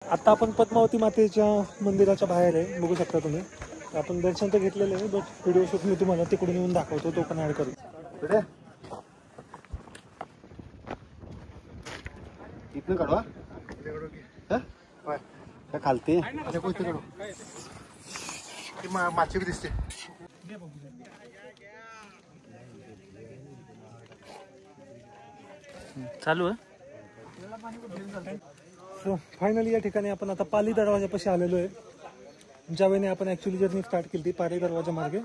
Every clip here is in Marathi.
आता आपण पद्मावती मातेच्या मंदिराच्या बाहेर आहे, बघू शकता तुम्ही. आपण दर्शन तर घेतलेलं आहे, बट व्हिडिओ शूट मी तुम्हाला तिकडून येऊन दाखवतो, तो पण ऍड करू. इथनं काढवा काय खालते माची दिसते. चालू आहे. सो फायनली या ठिकाणी आपण आता पाली दरवाजापाशी आलेलो आहे. ज्यावेळी आपण ॲक्च्युली जर्नी स्टार्ट केली ती पाली दरवाजा मार्गे.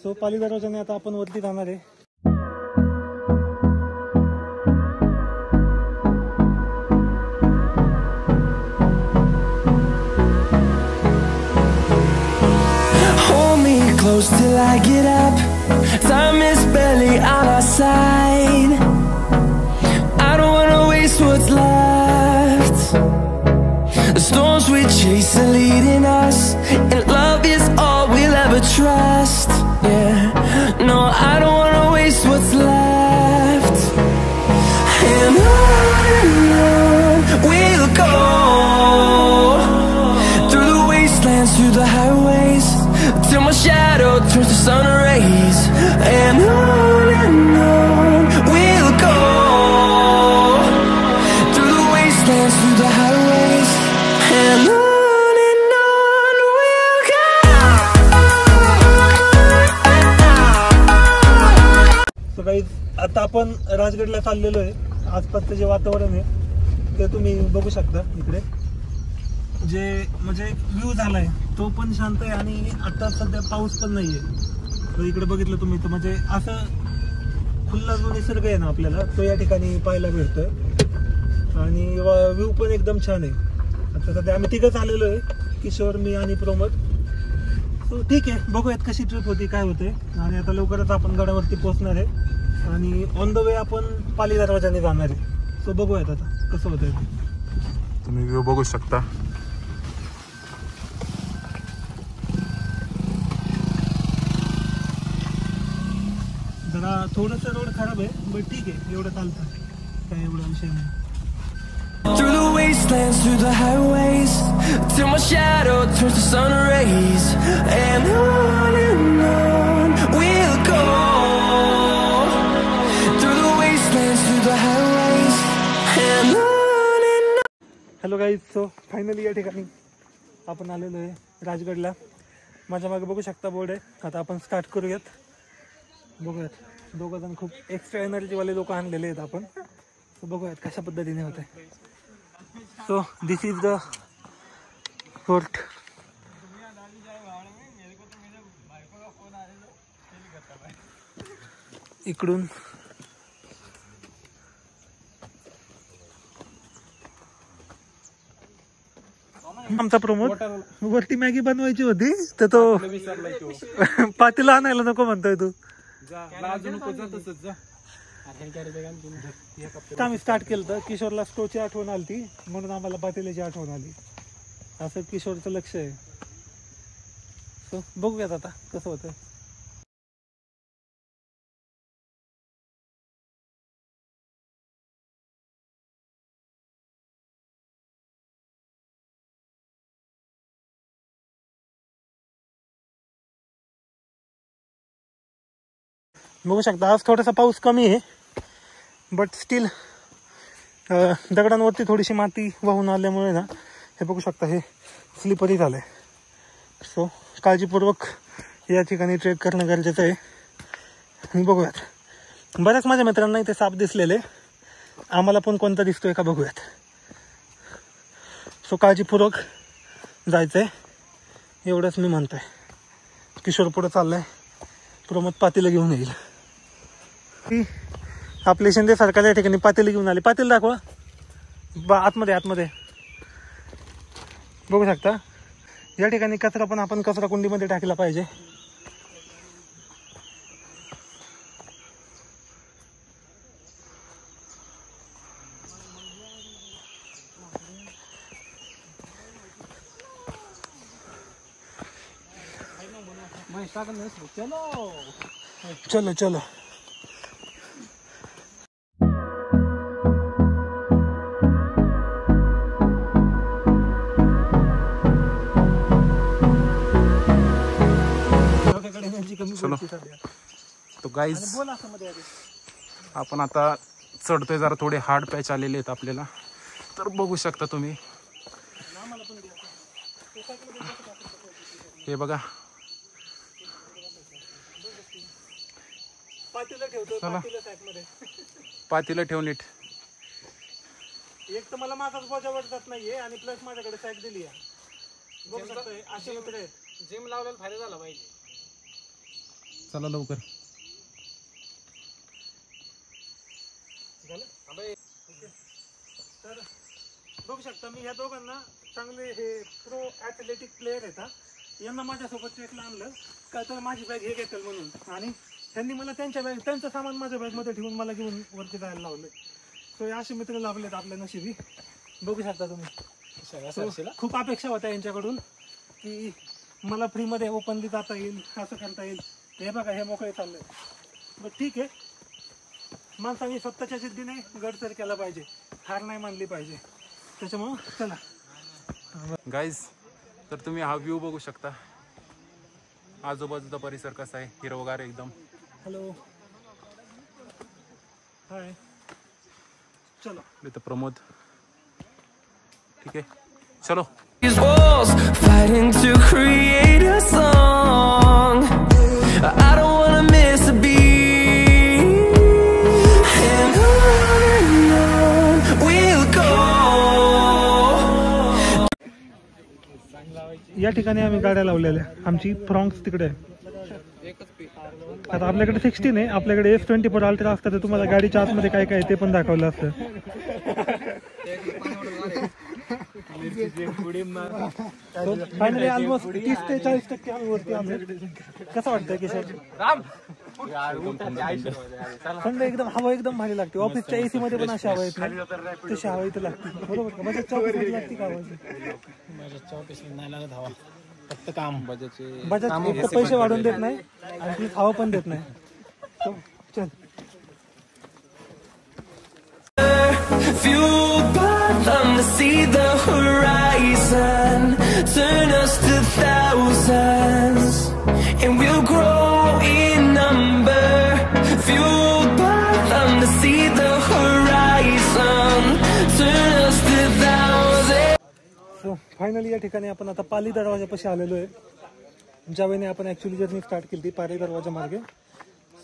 सो पाली दरवाजाने आता आपण वरती जाणार आहे. Close till I get up. Time is barely on our side. I don't wanna waste what's left. The storms we chase are leading us, and love is all we'll ever trust. Yeah, no, I don't wanna waste what's left. And on we'll go, through the wastelands, through the highways, till my shadow turns to sun rays. And on we'll go, through the wastelands, through the highways, and on we'll go. So guys, आता आपण राजगडला चाललेलो आहे. आसपासचं जे वातावरण आहे ते तुम्ही बघू शकता. इकडे जे म्हणजे व्ह्यू झालाय तो पण शांत आहे, आणि आता सध्या पाऊस पण नाहीये. तर इकडे बघितलं तुम्ही तर म्हणजे असं खुल्ला जो निसर्ग आहे ना आपल्याला, तो या ठिकाणी पाहायला भेटतोय. आणि व्ह्यू पण एकदम छान आहे. आता सध्या आम्ही तिघंच आलेलो आहे, किशोर, मी आणि प्रमोद. सो ठीक आहे, बघूयात कशी ट्रिप होती, काय होते. आणि आता लवकरच आपण गडावरती पोहोचणार आहे, आणि ऑन द वे आपण पाली दरवाजाने जाणार आहे. सो बघूयात आता कसं होतंय. तुम्ही व्ह्यू बघू शकता. जरा थोडंसं रोड खराब आहे, बट ठीक आहे, एवढं चालतं, काय एवढा विषय नाही. Through the wastelands, through the highways, till my shadow turns to sun rays. And on we'll go, through the wastelands, through the highways, and on. Hello guys, so finally या ठिकाणी आपण आलेलो आहे राजगडला. माझ्या मागे बघू शकता बोर्ड आहे. आता आपण स्टार्ट करूयात. बघूयात, दोघं जण खूप एक्स्ट्रा एनर्जीवाले लोक आणलेले आहेत आपण. सो बघूयात कशा पद्धतीने होत आहे. So this is the fort. इकडून आमचा प्रमोद वरती मॅगी बनवायची होती, तर तो पातीला आणायला नको म्हणतोय तू. आम्ही स्टार्ट केलं तर किशोरला स्टोची आठवण आली ती, म्हणून आम्हाला पातेल्याची आठवण आली. असं किशोरचं लक्ष आहे. सो बघूयात आता कसं होतंय. बघू शकता आज थोडासा पाऊस कमी आहे, बट स्टील दगडांवरती थोडीशी माती वाहून आल्यामुळे ना हे बघू शकता, हे स्लिपरी झालं आहे. सो काळजीपूर्वक या ठिकाणी ट्रेक करणं गरजेचं आहे. आणि बघूयात, बऱ्याच माझ्या मित्रांना इथे साप दिसलेले, आम्हाला पण कोणता दिसतोय का बघूयात. सो काळजीपूर्वक जायचं आहे, एवढंच मी म्हणतोय. किशोर पुढं चाललाय, प्रमोद पातेलं घेऊन येईल. आपले शिंदे सरकार या ठिकाणी पातेली घेऊन आले. पातेल दाखवा, आतमध्ये आतमध्ये बघू शकता. या ठिकाणी कचरा पण आपण कचरा कुंडीमध्ये टाकला पाहिजे. चलो चलो. थोडीशी कमी चलो. पडते सध्या. तो गाईज आणि बोल असं मध्ये आधी. आपण आता चढतोय, जरा थोडे हार्ड पॅच आलेले आहेत आपल्याला, तर बघू शकता तुम्ही. आम्हाला पण द्या. हे बघा, पातीला ठेवतो, चला. पातीला सॅकमध्ये. पातीला ठेव नीट. एक तर मला माझाच बोजा वाटत नाहीये आणि प्लस माझ्याकडे सॅक दिली आहे. बघू शकतोय असे मित्र आहेत. जिम लावलेला फायदा झाला पाहिजे. चला लवकर. तर बघू शकता मी ह्या दोघांना चांगले हे प्रो ॲथलेटिक प्लेयर आहेत हा. यांना माझ्यासोबत ट्रेकला आणलं काय तर माझी बॅग हे घेतील म्हणून, आणि त्यांनी मला त्यांचं सामान माझ्या बॅगमध्ये ठेवून मला घेऊन वरती जायला लावलं. तो असे मित्र लाभलेत आपल्या नशिबी. बघू शकता तुम्ही. खूप अपेक्षा होत्या यांच्याकडून की मला फ्रीमध्ये ओपनली जाता येईल, असं करता येईल. हे बघा हे मोकळे चाललंय. बट ठीक आहे, माणसाने स्वतःच्या जिद्दीने गड तर केला पाहिजे, हार नाही मानली पाहिजे. त्याच्यामुळं चला गाईज, तर तुम्ही हा व्ह्यू बघू शकता. आजूबाजूचा परिसर कसा आहे, हिरवगार एकदम. Hello hi. चलो इथं प्रमोद. ठीक आहे, चलो. These walls fighting to create a song. I don't wanna miss a beat, and on we'll go. या ठिकाणी आम्ही गाड्या लावलेल्या. आमची फ्रॉंक्स तिकडे आहे. आता आपल्याकडे 16 आहे, आपल्याकडे S24 अल्ट्रा असतं तर तुम्हाला गाडीच्या आतमध्ये काय काय ते पण दाखवलं असतं. फायनली ऑलमोस्ट 30 ते 40% आम्ही वरती आलो. कसं वाटतंय किशोर? थंड एकदम, हवा एकदम भारी लागते. ऑफिसच्या एसी मध्ये पण अशी हवा येत नाही, तशी हवा इथं लागते. बरोबर का? बजाजच्या ऑफिसमध्ये लागते का हवा? बजाजच्या ऑफिसमध्ये नाही लागत हवा, फक्त काम. बजाज एक तर पैसे वाढवून देत नाही आणि हवा पण देत नाही. चल. Fueled by them to see the horizon, turn us to thousands, and we'll grow in number. Fueled by them to see the horizon, turn us to thousands. So finally या ठिकाणी आपण आता पाली दरवाजापाशी आलेलो आहे. ज्या वेळेने आपण ॲक्च्युली जर्नी स्टार्ट केली ती पाली दरवाजा मार्गे.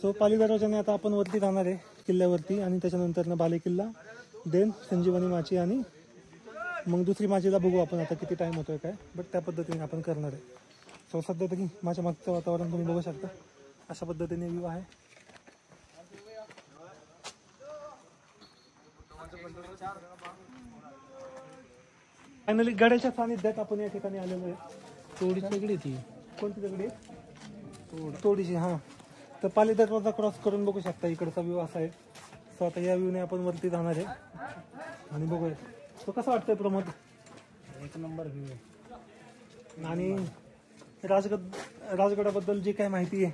सो पाली दरवाजाने आता आपण वरती जाणार आहे किल्ल्यावरती, आणि त्याच्यानंतर ना बाले किल्ला, देन संजीवनी माची, आणि मग दुसरी माचीला बघू आपण आता किती टाइम होतोय काय. बट त्या पद्धतीने आपण करणार आहे. सो सध्या तरी माझ्या मागचं वातावरण तुम्ही बघू शकता. अशा पद्धतीने व्ह्यू आहे. फायनली गडाच्या सानिध्यात आपण या ठिकाणी आलेलो आहे. तोडीची दगडी ती कोणती दगडी? तोडीची. हां, तर पाली दरवाजा क्रॉस करून बघू शकता इकडचा व्ह्यू असा आहे. सो आता या व्ह्यूने आपण वरती जाणार आहे आणि बघूया. तो कसं वाटतंय प्रमोद? एक नंबर व्ह्यू आहे. आणि राजगडाबद्दल जी काय माहिती आहे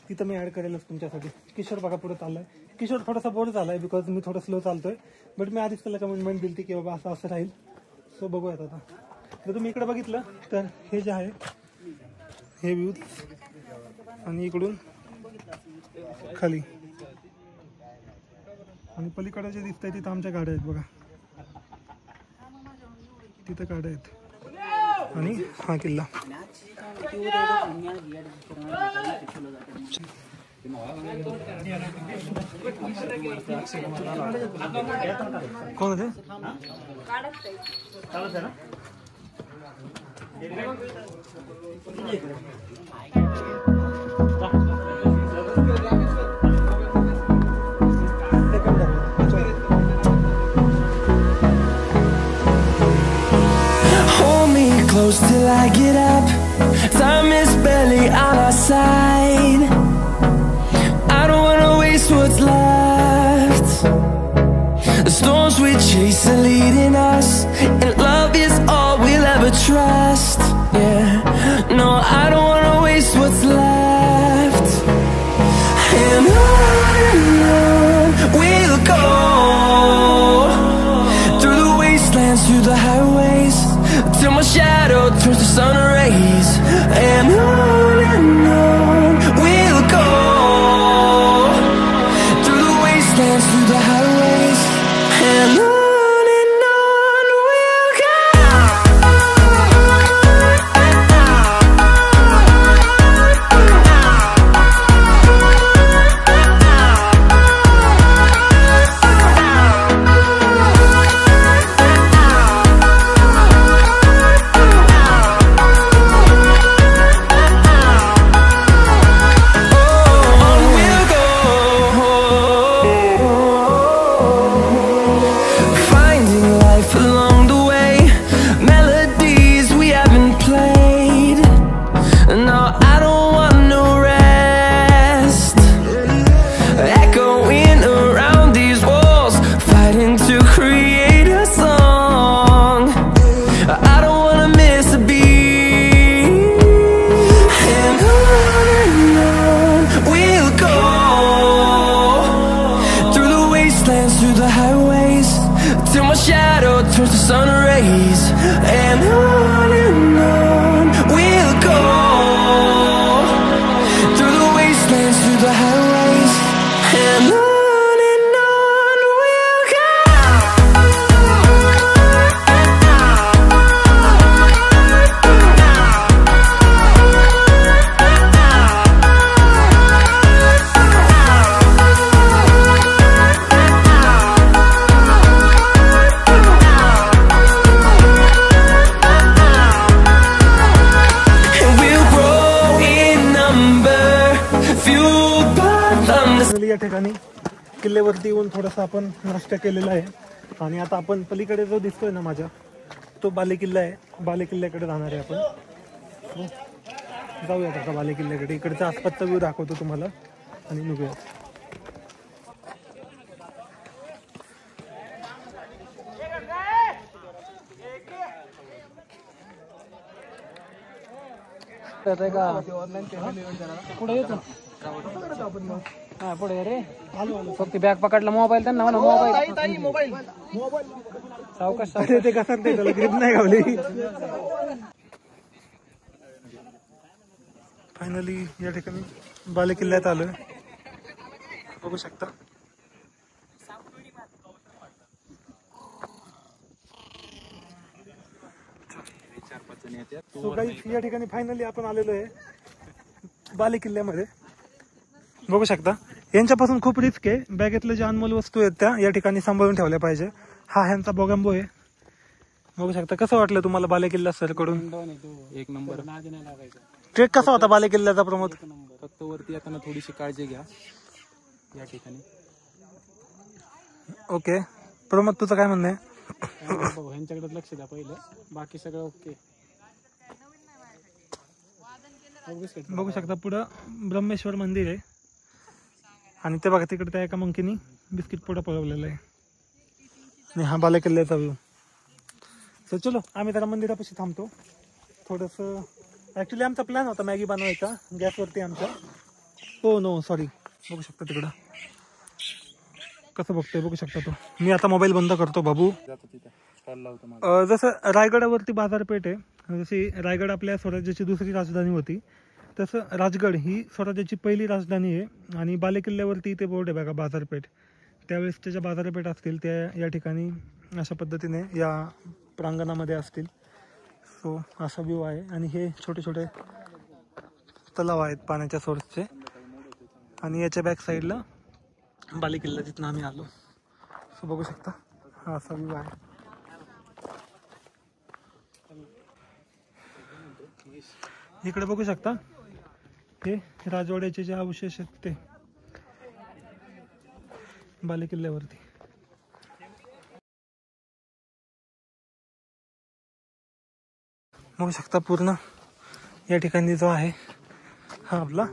ती तर मी ॲड करेलच तुमच्यासाठी. किशोर बघा पुढे चाललाय. किशोर थोडासा बोर झालाय बिकॉज मी थोडं स्लो चालतोय. बट मी आधीच त्याला कमेंटमेंट दिली की बाबा असं राहील. सो बघूयात आता. जर तुम्ही इकडे बघितलं तर हे जे आहे हे व्ह्यू, आणि इकडून खाली, आणि पलीकडे जे दिसतंय तिथं आमच्या गाड्या आहेत बघा. तिथं गाड्या आहेत आणि हा किल्ला. कोण होते? Hold me close till I get up. Time is barely on our side. I don't wanna waste what's left. The storms we chase are leading us, and love is all we'll ever trust. Yeah, no, I don't wanna waste what's left. And on we'll go, through the wastelands, through the highways, till my shadow turns to sun rays. And on we'll place to be. And on we'll go, through the wastelands, through the highways, till my shadow turns to sun rays. And on we'll go, through the wastelands, through the highways, and on we'll go. या ठिकाणी किल्ल्यावरती येऊन थोडासा आपण नाश्ता केलेला आहे आणि आता आपण पलीकडे जो दिसतोय ना माझ्या, तो बालेकिल्ला आहे. बालेकिल्ल्याकडे जाणार आहे आपण. जाऊयात आता बालेकिल्ल्याकडे. इकडचा आसपासचा व्ह्यू दाखवतो तुम्हाला आणि निघूया. पुढे येतो हा पुढे रे. फक्त बॅग पकडला मोबाईल त्यांना म्हणा मोबाईल सावकाश ते कसं ते ग्रिप नाही गावली. फायनली या ठिकाणी बालेकिल्ल्यात आलोय, बघू शकता. सो गाईस या ठिकाणी फायनली आपण आलेलो आहे बालेकिल्ल्यामध्ये, बघू शकता. यांच्यापासून खूप रिस्क आहे. बॅगेतले जे अनमोल वस्तू आहेत त्या या ठिकाणी सांभाळून ठेवल्या पाहिजे. हा ह्यांचा बोगंबो आहे, बघू शकता. कसं वाटलं तुम्हाला बालेकिल्ला सर कडून? एक नंबर. ट्रेक कसा होता बालेकिल्ल्याचा प्रमोद? फक्त वरती येताना थोडीशी काळजी घ्या या ठिकाणी. ओके प्रमोद, तुझं काय म्हणणं आहे? ह्यांच्याकडे लक्ष द्या पहिलं, बाकी सगळं ओके. बघू शकता पुढं ब्रह्मेश्वर मंदिर आहे आणि ते बघा तिकडे त्या एका मंकीनी बिस्किट पुढं पळवलेलं आहे आणि हा बालेकिल्ल्याचा व्ह्यू. सो चलो आम्ही जरा मंदिरापाशी थांबतो थोडंसं. ॲक्च्युली आमचा प्लॅन होता मॅगी बनवायचा गॅसवरती आमच्या. हो नो सॉरी, बघू शकता तिकडं कसं बघतोय, बघू शकता तो. मी आता मोबाईल बंद करतो बाबू. जसं रायगडावरती बाजारपेठ आहे, जशी रायगड आपल्या स्वराज्याची दुसरी राजधानी होती, तसं राजगड ही स्वराज्याची पहिली राजधानी आहे. आणि बालेकिल्ल्यावरती ते बोर्ड आहे बघा बाजारपेठ. त्यावेळेस त्याच्या बाजारपेठ असतील त्या या ठिकाणी अशा पद्धतीने या प्रांगणामध्ये असतील. सो असा व्ह्यू आहे आणि हे छोटे छोटे तलाव आहेत पाण्याच्या सोर्सचे. आणि याच्या बॅक साईडला बालेकिल्ला जिथून आम्ही आलो. सो बघू शकता हा असा व्ह्यू आहे. इकडे बघू शकता हे राजवाड्याचे जे अवशेष आहेत ते बालेकिल्ल्यावरती. बघू शकता पूर्ण या ठिकाणी जो आहे हा आपला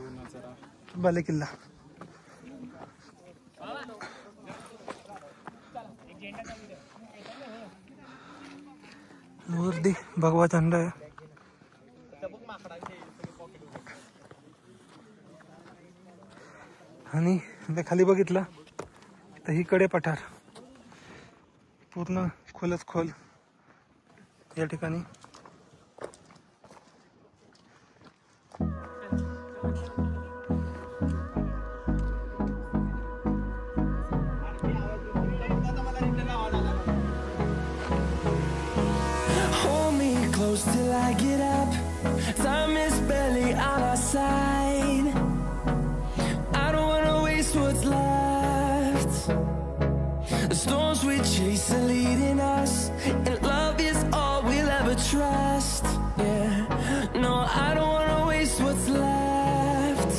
बालेकिल्ला. वरती भगवा झेंडा आहे. आणि खाली बघितलं तर ही कडे पठार पूर्ण खोलच खोल या ठिकाणी. Hold me close till I get up. Time is barely on our side. I don't wanna waste what's left. The storms we chase are leading us, and love is all we'll ever trust. Yeah, no, I don't wanna waste what's left.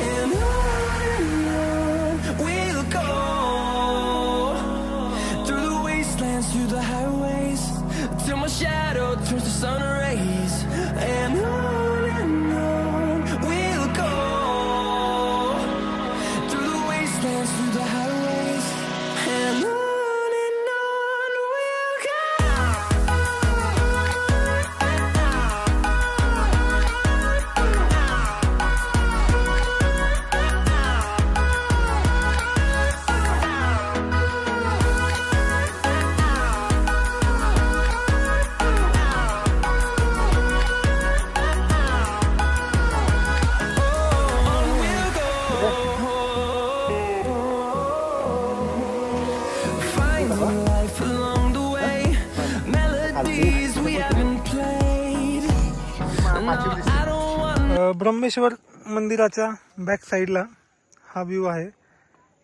And on we'll go, through the wastelands, through the highways, till my shadow turns to sun rays. And on we'll go, through the wastelands, through the highways, and on we'll go. ways we haven't played. No, I don't want Brahmeshwar मंदिराच्या बॅक साईडला हा व्ह्यू आहे,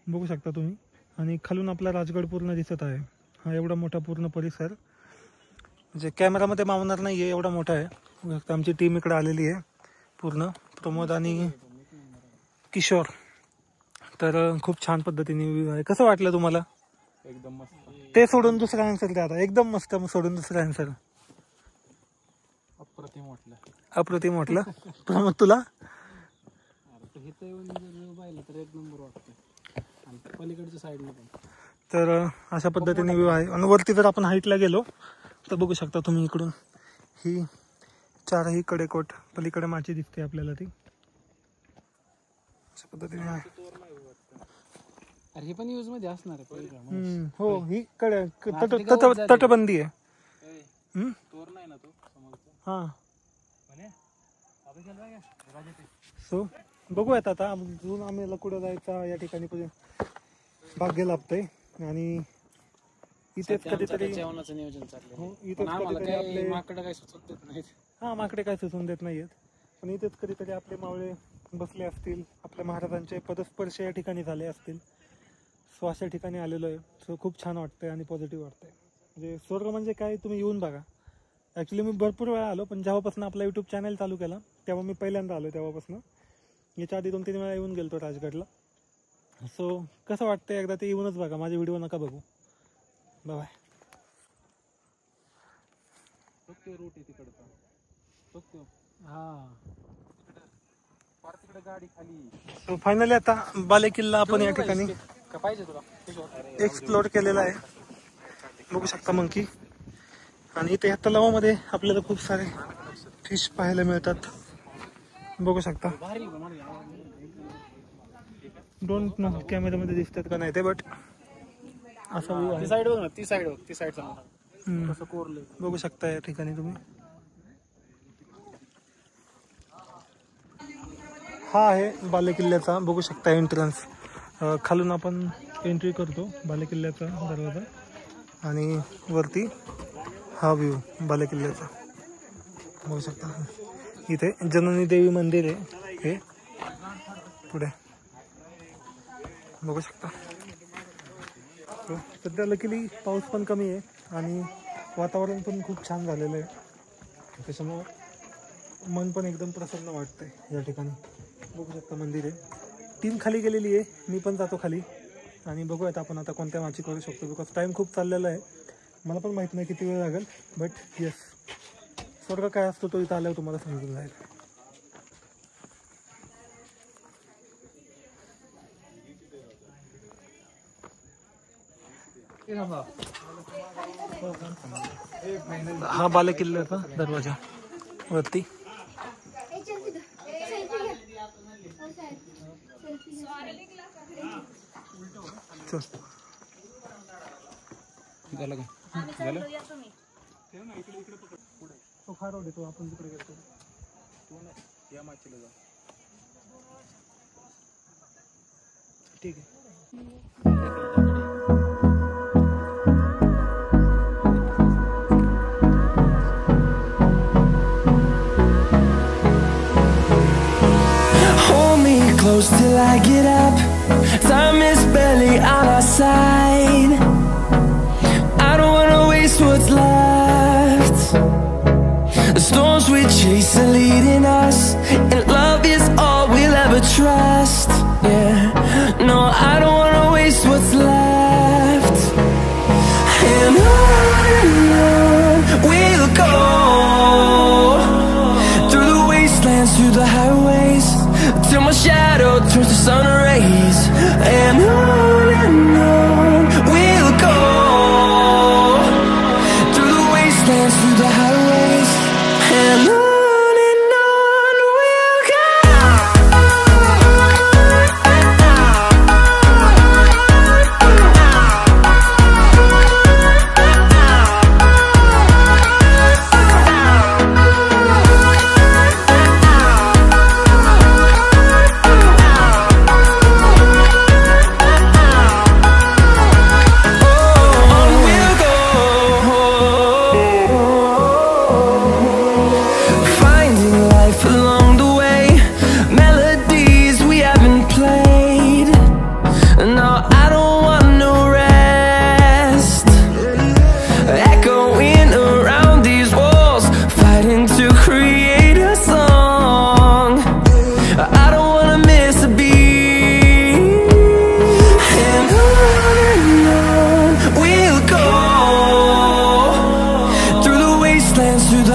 बघू शकता तुम्ही. आणि खालून आपला राजगड पूर्ण दिसत आहे. हा एवढा मोठा पूर्ण परिसर म्हणजे कॅमेरामध्ये मावणार नाही आहे, एवढा मोठा आहे. बघू शकता आमची टीम इकडे आलेली आहे पूर्ण, प्रमोद आणि किशोर. तर खूप छान पद्धतीने व्ह्यू आहे. कसं वाटलं तुम्हाला? एकदम मस्त. ते सोडून दुसरा आन्सर द्या आता. एकदम मस्त सोडून दुसरा आन्सर. अप्रतिम वाटलं. अप्रतिम वाटलं. प्रमोद तुला? इथं येऊन पाहिलं तर एक नंबर वाटतं, आणि पलीकडच्या साईडने पण. तर अशा पद्धतीने व्ह्यू आहे. आणि वरती जर आपण हाईटला गेलो तर बघू शकता तुम्ही इकडून ही चारही कडेकोट, पलीकडे माची दिसते आपल्याला ती. अशा पद्धतीने आहे. अरे हे पण यूज मध्ये असणार आहे पहिलं. हो, ही कडे तटबंदी आहे. तोर नाही ना तो समोरचा. हा, सो बघूयात आता अजून आम्हाला कुठं जायचा या ठिकाणी भाग्य लाभतंय. आणि इथेच कधीतरी जेवणाचं नियोजन चाललंय. हो, इथेच पण आम्हाला कधीतरी काही आपले माकडं काही सुचत देत नाहीत. हा, माकडे काय सुचवून देत नाहीयेत. पण इथेच कधीतरी आपले मावळे बसले असतील, आपल्या महाराजांचे पदस्पर्श या ठिकाणी झाले असतील. सो अशा ठिकाणी आलेलो आहे. सो खूप छान वाटतंय आणि पॉझिटिव्ह वाटतंय. म्हणजे स्वर्ग म्हणजे काय, तुम्ही येऊन बघा. ॲक्च्युली मी भरपूर वेळा आलो, पण जेव्हापासून आपला यूट्यूब चॅनल चालू केला तेव्हा मी पहिल्यांदा आलो. तेव्हापासून याच्या आधी 2-3 वेळा येऊन गेलो राजगडला. सो कसं वाटतंय एकदा ते येऊनच बघा. माझे व्हिडिओ नका बघू. बाय. रूट आहे तिकडचा. तिकडे गाडी खाली. सो फायनली आता बालेकिल्ला आपण या ठिकाणी का पाहिजे तुला? एक्सप्लोर केलेला आहे. बघू शकता मंकी. आणि इथे या तलावामध्ये आपल्याला खूप सारे फिश पाहायला मिळतात. बघू शकता. डोंट नो कॅमेरामध्ये दिसतात का नाही ते, बट असा व्ह्यू आहे. ती साईड बघ ना, ती साईड बघ, ती साईड कसं कोरलंय. बघू शकता या ठिकाणी तुम्ही. हा आहे बालेकिल्ल्याचा, बघू शकता एंट्रन्स. खालून आपण एंट्री करतो बालेकिल्ल्याचा दरवाजा, आणि वरती हा व्ह्यू बालेकिल्ल्याचा बघू शकता. इथे जननी देवी मंदिर आहे हे पुढे, बघू शकता. सध्या लकीली पाऊस पण कमी आहे आणि वातावरण पण खूप छान झालेलं आहे. त्याच्यामुळं मन पण एकदम प्रसन्न वाटतंय या ठिकाणी. बघू शकता मंदिर आहे. टीम खाली गेलेली आहे, मी पण जातो खाली आणि बघूयात आपण आता कोणत्या माची करू शकतो. बिकॉज टाईम खूप चाललेला आहे. मला पण माहीत नाही किती वेळ लागेल, बट येस, स्वर्ग काय असतो तो इथं आल्यावर तुम्हाला समजून जाईल. हा बालेकिल्ल्याचा दरवाजा वरती. चल झालं का? झालं? तो फार रोड येतो, आपण तिकडे गेलो. या माचीला जा. ठीक आहे. hold me close till I get up. Time is barely on our side. I don't wanna waste what's left. The storms we chase are leading us, and love is all we'll ever trust. Yeah, no, I don't wanna waste what's left. And on we'll go, through the wastelands, through the highways, till my shadow turns to sun rays. And on we'll go, through the wastelands, through the highways, and on we'll go.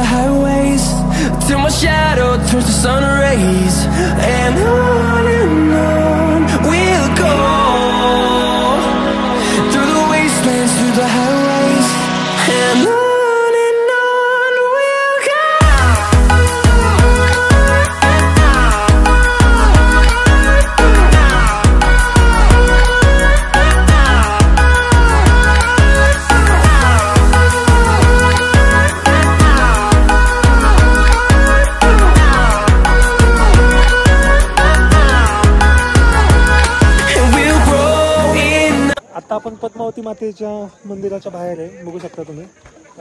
highways till my shadow turns to sun rays. And on we'll go through the wastelands, through the highways. And on we'll go. आता आपण पद्मावती मातेच्या मंदिराच्या बाहेर आहे, बघू शकता तुम्ही.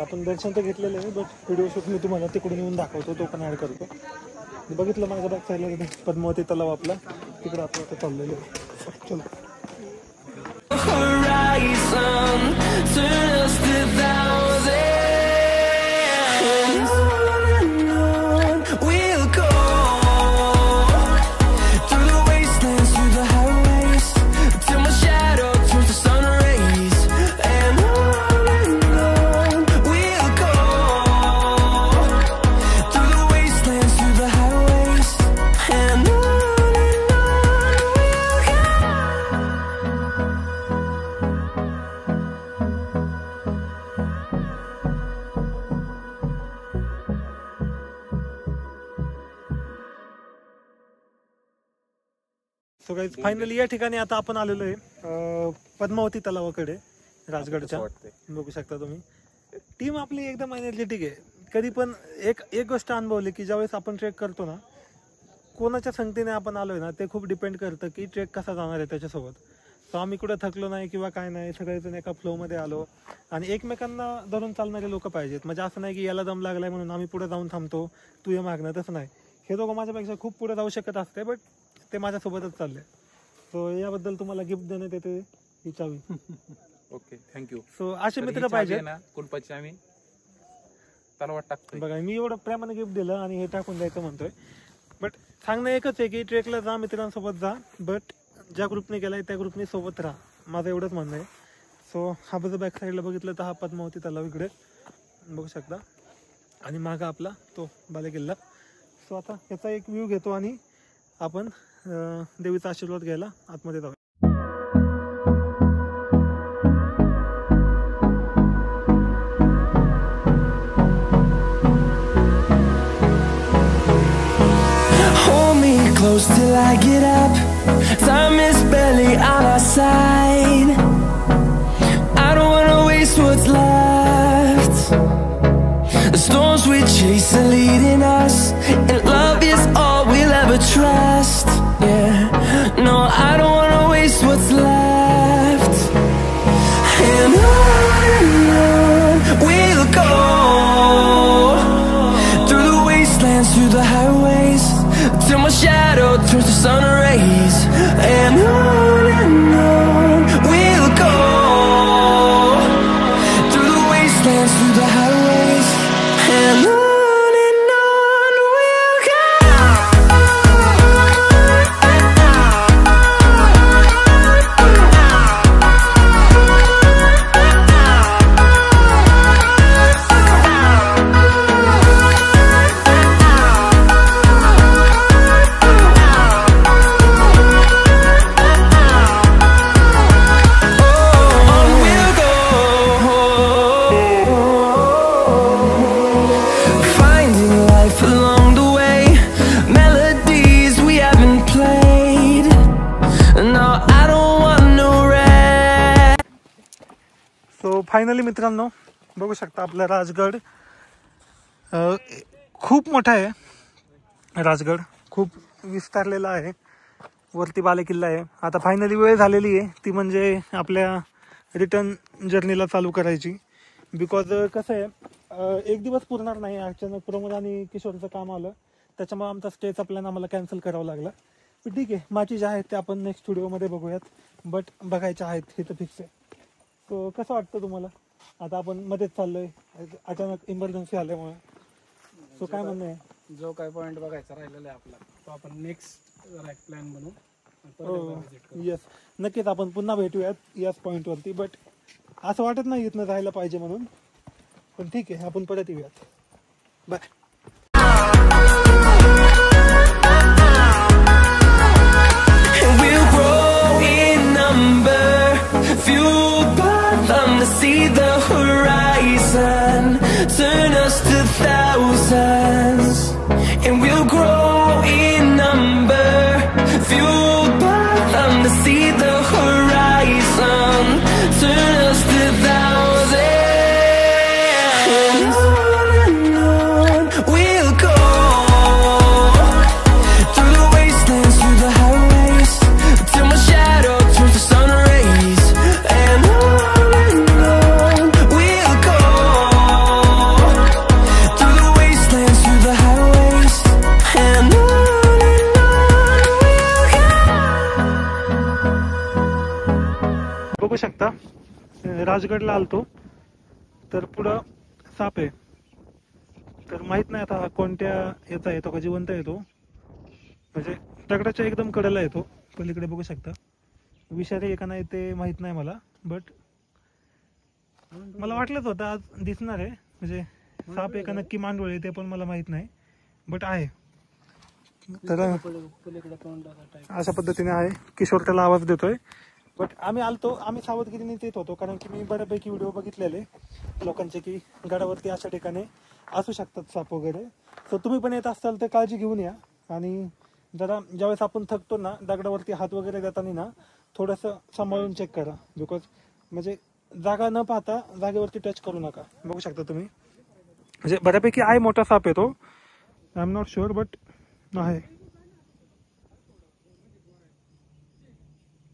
आपण दर्शन तर घेतलेलं आहे, बट व्हिडिओ शूट मी तुम्हाला तिकडून येऊन दाखवतो, तो पण ॲड करतो. बघितलं माझ्या बॅक साईडला पद्मावती तलाव आपला, तिकडे आपण आता चाललेलो आहे. चलो. Horizon, turn us to thousands. On we'll go through the wastelands, through the highways, till my shadow turns to sun rays. And on we'll go through the wastelands, through the highways. And on we'll go. So guys finally या ठिकाणी आता आपण आलेलो आहे पद्मावती तलावाकडे राजगडच्या. बघू शकता तुम्ही, टीम आपली एकदम एनर्जेटिक आहे. कधी पण एक गोष्ट अनुभवली की ज्यावेळेस आपण ट्रेक करतो ना, कोणाच्या संगतीने आपण आलोय ना, ते खूप डिपेंड करतं की ट्रेक कसा जाणार आहे त्याच्यासोबत. सो आम्ही कुठं थकलो नाही किंवा काय नाही, सगळेजण एका फ्लोमध्ये आलो. आणि एकमेकांना धरून चालणारे लोक पाहिजेत. म्हणजे असं नाही की याला दम लागलाय म्हणून आम्ही पुढे जाऊन थांबतो, तू ये मागणं, तसं नाही. हे दोघं माझ्यापेक्षा खूप पुढे जाऊ शकत असते, बट ते माझ्यासोबतच चालले. सो याबद्दल तुम्हाला गिफ्ट देण्यात येते ही चावी. Okay, thank you. सो असे मित्र पाहिजे ना, कुलपाची आम्ही तलवार टाकतोय. बघा, मी एवढं प्रेमाने गिफ्ट दिलं आणि हे टाकून द्यायचं म्हणतोय. बट सांगणं एकच आहे की ट्रेकला जा, मित्रांसोबत जा, बट ज्या ग्रुपने गेलाय त्या ग्रुपने सोबत राहा, माझं एवढंच म्हणणं आहे. सो हा बघा बॅक साईडला बघितलं तर हा पद्मावती तलाव इकडे बघू शकता, आणि मागं आपला तो बालेकिल्ला. सो आता याचा एक व्ह्यू घेतो आणि आपण देवीचा आशीर्वाद घ्यायला आतमध्ये जाऊ. Hold me close till I get up. Time is barely on our side. I don't wanna waste what's left. The storms we chase are leading us, and love is all we'll ever trust. Yeah, no, I don't wanna waste what's left. And on we'll go through the wastelands, through the highways, till my shadow turns to sun rays. And on we'll go through the wastelands, through the highways. And on we'll go. Finally मित्रांनो बघू शकता आपला राजगड खूप मोठा आहे. राजगड खूप विस्तारलेला आहे. वरती बालेकिल्ला आहे. आता फायनली वेळ झालेली आहे ती म्हणजे आपल्या रिटर्न जर्नीला चालू करायची. बिकॉज कसं आहे एक दिवस पुरणार नाही. अचानक प्रमोद आणि किशोरचं काम आलं त्याच्यामुळे आमचा स्टेचा प्लॅन आम्हाला कॅन्सल करावा लागला. पण ठीक आहे बाकी जे आहेत ते आपण नेक्स्ट व्हिडिओमध्ये बघूयात. बट बघायचे आहेत हे तर फिक्स आहे. सो कसं वाटतं तुम्हाला? आता आपण मध्येच चाललोय अचानक इमर्जन्सी आल्यामुळे. सो काय म्हणणं आहे? जो काय पॉईंट बघायचा राहिलेला आहे आपला तो आपण नेक्स्ट प्लॅन बनवू. येस नक्कीच आपण पुन्हा भेटूयात याच पॉईंटवरती. बट असं वाटत नाही इथनं जायला पाहिजे म्हणून. पण ठीक आहे आपण परत येऊयात. Bye. We'll grow in number, fueled by them to see the horizon, turn us to thousands. And we'll grow in number, fueled by them to see the horizon, turn us to thousands. And on we'll go, through the wastelands, through the highways, till my shadow turns to sun rays. And on we'll go, through the wastelands, through the highways. And on we'll go. बघू शकता राजगडला आलतो तर पुढं साप आहे. तर माहित नाही आता कोणत्या याचा येतो का जिवंत येतो, म्हणजे दगडाच्या एकदम कडेला येतो. पलीकडे बघू शकता विषारी आहे का नाही ते माहित नाही मला, बट मला वाटलंच होतं आज दिसणार आहे. म्हणजे साप आहे का नक्की मांडवळ आहे ते पण मला माहित नाही, बट आहे. तर पलीकडे तोंडाचा टाईप. अशा पद्धतीने आहे. किशोर त्याला आवाज देतोय. बट आम्ही सावधगिरीने येत होतो, कारण की मी बऱ्यापैकी व्हिडिओ बघितलेले लोकांचे की गडावरती अशा ठिकाणी असू शकतात साप वगैरे. तर तुम्ही पण येत असाल तर काळजी घेऊन या. आणि जरा ज्यावेळेस आपण थकतो ना दगडावरती हात वगैरे देताना ना थोडंसं सांभाळून चेक करा, बिकॉज म्हणजे जागा न पाहता जागेवरती टच करू नका. बघू शकता तुम्ही म्हणजे बऱ्यापैकी आहे, मोठा साप येतो. I am not sure but आहे.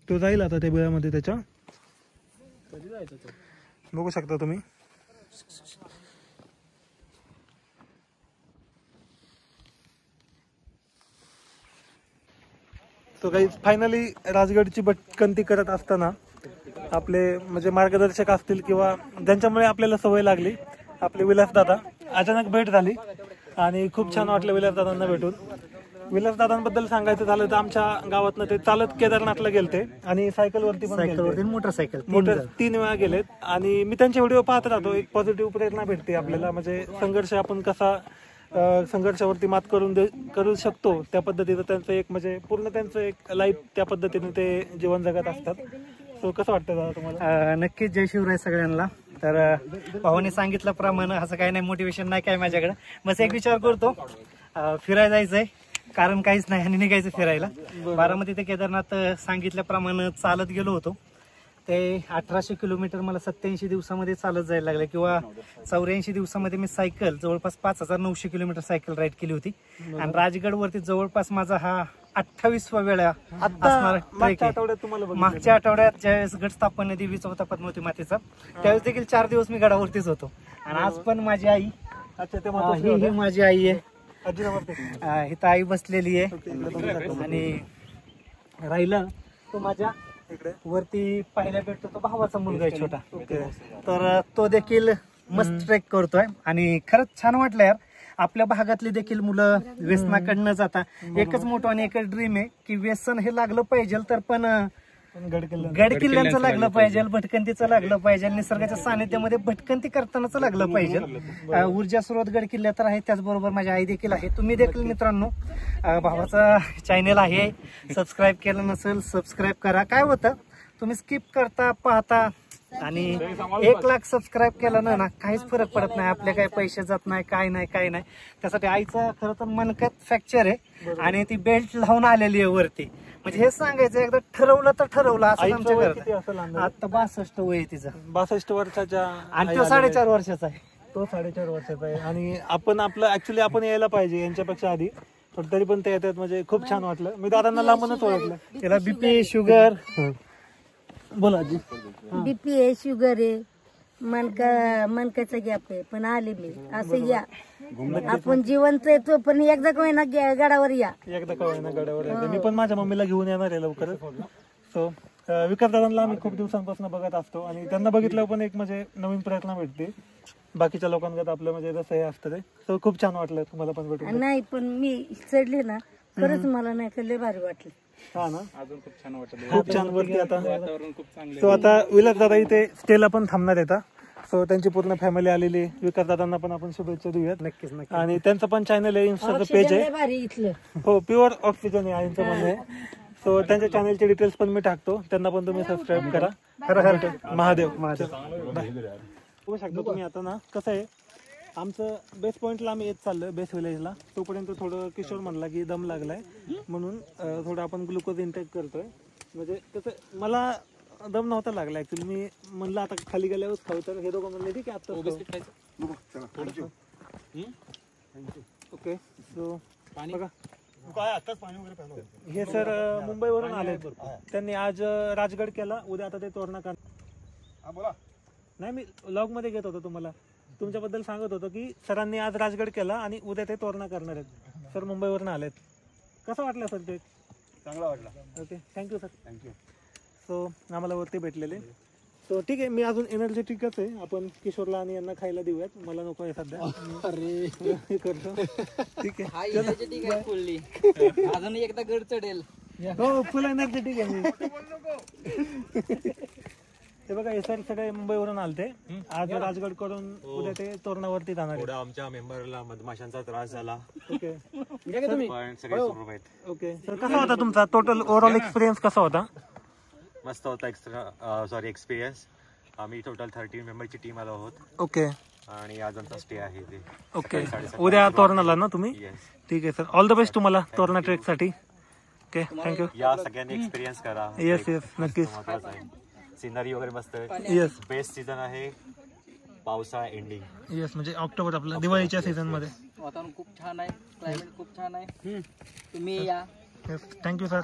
तो जाईल आता त्या बिळामध्ये त्याच्या. कधी जायचं तो? बघू शकता तुम्ही. तो काही फायनली राजगडची भटकंती करत असताना आपले म्हणजे मार्गदर्शक असतील किंवा ज्यांच्यामुळे आपल्याला सवय लागली, आपले विलासदादा अचानक भेट झाली आणि खूप छान वाटलं विलासदादांना भेटून. विलासदादांबद्दल सांगायचं झालं तर आमच्या गावातनं ते चालत केदारनाथला गेलते आणि सायकलवरती पण गेलते. मोटर 3 वेळा गेलेत. आणि मी त्यांचे व्हिडिओ पाहत राहतो. एक पॉझिटिव्ह प्रेरणा भेटते आपल्याला, म्हणजे संघर्ष आपण कसा संघर्षावरती मात करू शकतो त्या पद्धतीचं त्यांचं एक म्हणजे पूर्ण त्यांचं एक लाईफ त्या पद्धतीने ते जीवन जगत असतात. सो कसं वाटतं दादा तुम्हाला? नक्कीच जय शिवराय सगळ्यांना. तर भावाने सांगितल्याप्रमाणे असं काही नाही, मोटिवेशन नाही काय माझ्याकडे. बस एक विचार करतो फिरायला जायचंय, कारण काहीच नाही आणि निघायचं फिरायला. बारामती ते केदारनाथ सांगितल्याप्रमाणे चालत गेलो होतो. ते 1800 किलोमीटर मला 87 दिवसामध्ये चालत जायला लागलं, किंवा 84 दिवसामध्ये मी सायकल जवळपास 5900 किलोमीटर सायकल राईड केली होती. आणि राजगडवरती जवळपास माझा हा 28वा वेळा असणारा ट्रेक आहे. मागच्या आठवड्यात ज्यावेळेस गड स्थापना देवीचा होता पद्मावती मातेचा, त्यावेळेस देखील 4 दिवस मी गडावरतीच होतो. आणि आज पण माझी आई, ही माझी आई आहे, इथं आई बसलेली आहे. आणि राहिलं तो माझ्या वरती पाहायला भेटतो तो भावाचा मुलगा आहे छोटा, तर तो देखील मस्त ट्रेक करतोय. आणि खरंच छान वाटलं यार. आपल्या भागातली देखील मुलं व्यसनाकडनं जाता. एकच मोठं आणि एकच ड्रीम आहे की व्यसन हे लागलं पाहिजे, तर पण गड किल्ल्यांचं लागलं पाहिजे, भटकंतीचं लागलं पाहिजे, निसर्गाच्या सानिध्यामध्ये भटकंती करतानाच लागलं पाहिजे. ऊर्जा स्रोत गड किल्ले तर आहे, त्याचबरोबर माझी आई देखील आहे. तुम्ही देखील मित्रांनो भावाचा चॅनेल आहे, सबस्क्राईब केलं नसेल सबस्क्राईब करा. काय होतं तुम्ही स्किप करता पाहता आणि 1 लाख सबस्क्राईब केलं ना काहीच फरक पडत नाही. आपले काही पैसे जात नाही, काय नाही. त्यासाठी आईचं खरं तर मनक्यात फ्रॅक्चर आहे आणि ती बेल्ट लावून आलेली आहे वरती. म्हणजे हे सांगायचं एकदा ठरवलं तर ठरवलं असं आमच्या घरात. आता 62 वय तिचं, 62 वर्षाच्या. आणि तो 4.5 वर्षाचा आहे. तो 4.5 वर्षाचा आहे. आणि आपण आपलं ऍक्च्युली आपण यायला पाहिजे यांच्यापेक्षा आधी, पण तरी पण ते येतात. म्हणजे खूप छान वाटलं. मी दादांना लांबूनच ओळखलं. त्याला बीपी शुगर. बोला आजी. बीपी आहे, शुगर आहे, मनकाचा गॅप आहे, पण आले मी असं या. आपण जिवंत येतो पण एकदा का होईना गडावर या. एकदा का होईना गडावर येते. मी पण माझ्या मम्मीला घेऊन येणार आहे लवकरच. सो विकास दादांना आम्ही खूप दिवसांपासून बघत असतो आणि त्यांना बघितल्यावर पण एक म्हणजे नवीन प्रेरणा भेटते. बाकीच्या लोकांकडे आपलं म्हणजे जसं हे असतं ते. सो खूप छान वाटलं तुम्हाला पण भेटून. नाही पण मी चढले ना खरंच मला नाही का लय भारी वाटलं. हा ना, अजून खूप छान वाटलं. खूप छान वरती आता. वातावरण खूप चांगलं. सो आता विलास दादा इथे स्टेला पण थांबणार येतात. सो त्यांची पूर्ण फॅमिली आलेली आहे. विकास दादांना पण आपण शुभेच्छा देऊयात. नक्कीच नक्की. आणि त्यांचं पण चॅनल आहे, इंस्टाचं पेज ऑक्सिजन आहे. लय भारी इथलं. हो, प्युअर ऑक्सिजन आहे यांचं म्हणणं आहे. सो त्यांच्या चॅनलचे डिटेल्स पण मी टाकतो, त्यांना पण तुम्ही सबस्क्राईब करा. हर हर महादेव. बघू शकता तुम्ही आता ना कसं आहे, आमचं बेस पॉईंटला आम्ही येत चाललोय, बेस विलेजला. तोपर्यंत थोडं किशोर म्हणला की दम लागलाय म्हणून थोडं आपण ग्लुकोज इंटेक करतोय. म्हणजे तसं मला दम नव्हता लागला ऍक्च्युली, मी म्हणलं आता खाली गेल्यावरच खाऊ, तर हे दोघं म्हणले की आता ओके. सो बघा हे सर मुंबईवरून आले, त्यांनी आज राजगड केला, उद्या आता ते तोरणा करणार. नाही, मी व्लॉग मध्ये घेत होतो, तुम्हाला तुमच्याबद्दल सांगत होतो की सरांनी आज राजगड केला आणि उद्या ते तोरणा करणार आहेत. सर मुंबईवरून आलेत. कसं वाटलं सर ते? चांगला वाटला. Okay, thank you sir. Thank you. So आम्हाला वरती भेटलेले. सो ठीक आहे, मी अजून एनर्जेटिकच आहे. आपण किशोरला आणि यांना खायला देऊयात, मला नको आहे सध्या. अरे हे करतो. ठीक आहे, अजून एकदा गड चढेल. हो, फुल एनर्जेटिक आहे मी. हे बघा, हे सर सगळे मुंबईवरून आलते, आज राजगड करून उद्या ते तोरणावरती जाणार आहे. आमच्या मेंबरला मधमाशांचा त्रास झाला. ओके पण सगळे सुरू आहेत. ओके सर, कसा होता तुमचा टोटल ओव्हरऑल एक्सपिरियन्स कसा होता? मस्त होता एक्सपिरियन्स. आम्ही टोटल 13 मेंबरची टीम आलो आहोत. ओके. आणि आज आमचा स्टे आहे ते. ओके, उद्या तोरणाला ना तुम्ही? ठीक आहे सर, ऑल द बेस्ट तुम्हाला तोरणा ट्रेक साठी. Okay, thank you. या सगळ्यांनी एक्सपिरियन्स करा. येस येस, नक्कीच. सिनरी वगैरे मस्त आहे. येस, बेस्ट सीझन आहे पावसाळा एंडिंग. येस, म्हणजे ऑक्टोबर आपल्या दिवाळीच्या सीझन मध्ये. वातावरण खूप छान आहे, क्लायमेट खूप छान आहे. तुम्ही या. Yes, thank you sir.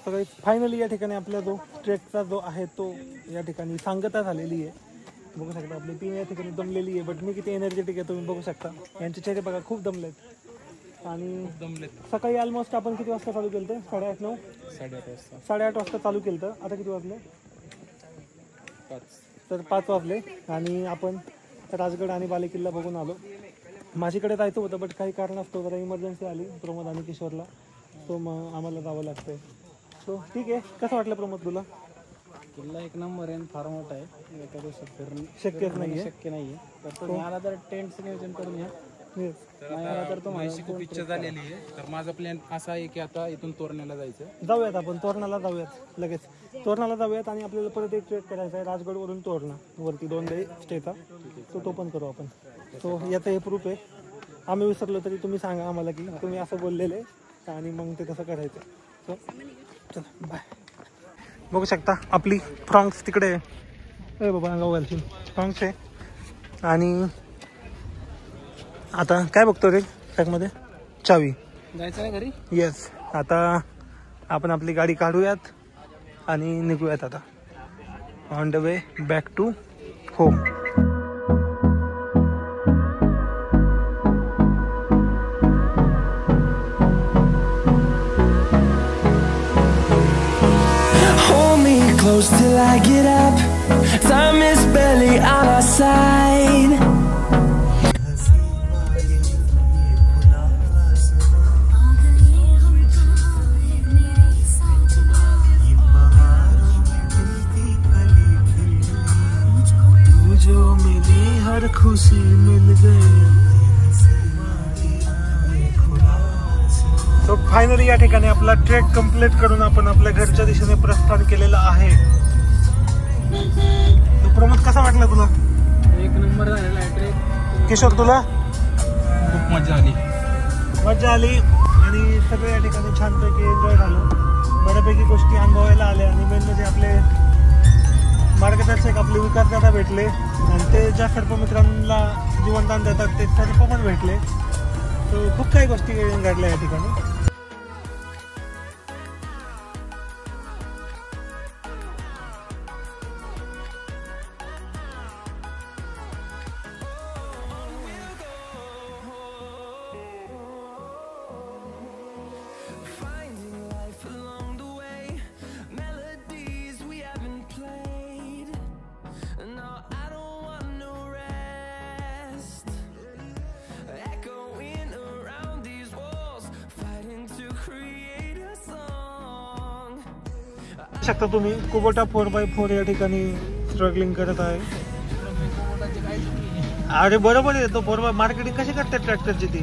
सगळे फायनली या ठिकाणी आपला जो ट्रेकचा जो आहे तो या ठिकाणी सांगता झालेली आहे. बघू शकता आपली टीम या ठिकाणी दमलेली आहे, बट मी किती एनर्जेटिक आहे तुम्ही बघू शकता. यांचे चेहरे बघा, खूप दमलेत. आणि सकाळी ऑलमोस्ट आपण किती वाजता चालू केलं तर? 8:30-9? 8:30 वाजता चालू केलं तर आता किती वाजले? 5 वाजले. आणि आपण राजगड आणि बालेकिल्ला बघून आलो. माझ्याकडे जायचं होतं, बट काही कारणास्तव जरा इमर्जन्सी आली प्रमोद आणि किशोरला, सो मग आम्हाला जावं लागतंय. सो ठीक आहे, कसं वाटलं प्रमोद तुला? किल्ला एक नंबर आहे, फार मोठा आहे, एका दिवसात फिरणं शक्यच नाहीये. शक्य नाहीये. तर तुम्ही आला तर टेंटचं नियोजन करून या. तर माझी खूप इच्छा झालेली आहे, तर माझा प्लॅन असा आहे की आता इथून तोरण्याला जायचं. जाऊयात आपण तोरणाला, जाऊयात लगेच तोरणाला जाऊयात. आणि आपल्याला परत एक ट्रेक करायचा आहे राजगडवरून तोरणा वरती 2 डे स्टेचा, तो पण करू आपण. सो याचं हे प्रूफ आहे. आम्ही विसरलो तरी तुम्ही सांगा आम्हाला की तुम्ही असं बोललेले, आणि मग ते कसं करायचं. सो चला, बाय. बघू शकता आपली फ्रॉन्क्स तिकडे आहे. बाबा अंगाव घालशील, फ्रॉन्क्स आहे. आणि आता काय बघतो रे ट्रॅकमध्ये? चावी. जायचं आहे घरी. येस, आता आपण आपली गाडी काढूयात आणि निघूयात आता on the way back to home. Close till I get up. Time is barely on our side. जो मिली हर खुशी मिल गई. तो फायनली या ठिकाणी आपला ट्रेक कंप्लीट करून आपण आपल्या घरच्या दिशेने प्रस्थान केलेलं आहे. तो प्रमोद कसा वाटला तुला? एक नंबर झालेला आहे ट्रेक. किशोर तुला? खूप मजा आली. मजा आली आणि सगळे या ठिकाणी छानपैकी एन्जॉय झालं. बऱ्यापैकी गोष्टी अनुभवायला आल्या आणि मेन म्हणजे आपले मार्गदर्शक आपले विकास दादा भेटले आणि ते ज्या सर्प मित्रांना जीवनदान देतात ते सर्प पण भेटले. तर खूप काही गोष्टी घडल्या या ठिकाणी. शकता तुम्ही कुबोटा 4x4 या ठिकाणी स्ट्रगलिंग करत आहे. अरे बरोबर आहे तो बरोबर. मार्केटिंग कशी करतात ट्रॅक्टरची ती.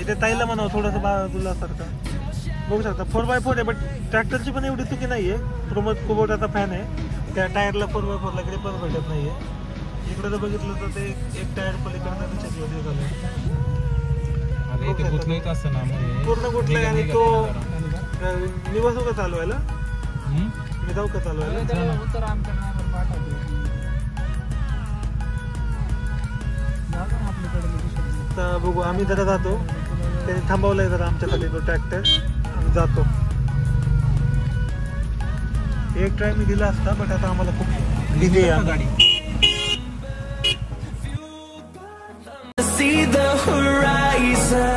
इथे ताईला म्हणावं थोडंसं बाजूला सारखं. बघू शकता 4x4 आहे, बट ट्रॅक्टरची पण एवढी चुकी नाहीये. प्रमोद कुबोटाचा फॅन आहे. त्या टायरला 4x4 ला कडे पण भेटत नाहीये. इकडे जर बघितलं तर ते एक टायर पलीकडनं छेदलं झालं. पूर्ण कुठलाय आणि तो मी बसू का चालवायला. मी जाऊ का चालवायला. तर बघू आम्ही जरा जातो. त्याने थांबवलाय जरा आमच्यासाठी तो ट्रॅक्टर. आम्ही जातो. एक ट्राय मी दिला असता, बट आता आम्हाला खूप बिझी आहे गाडी. See the horizon.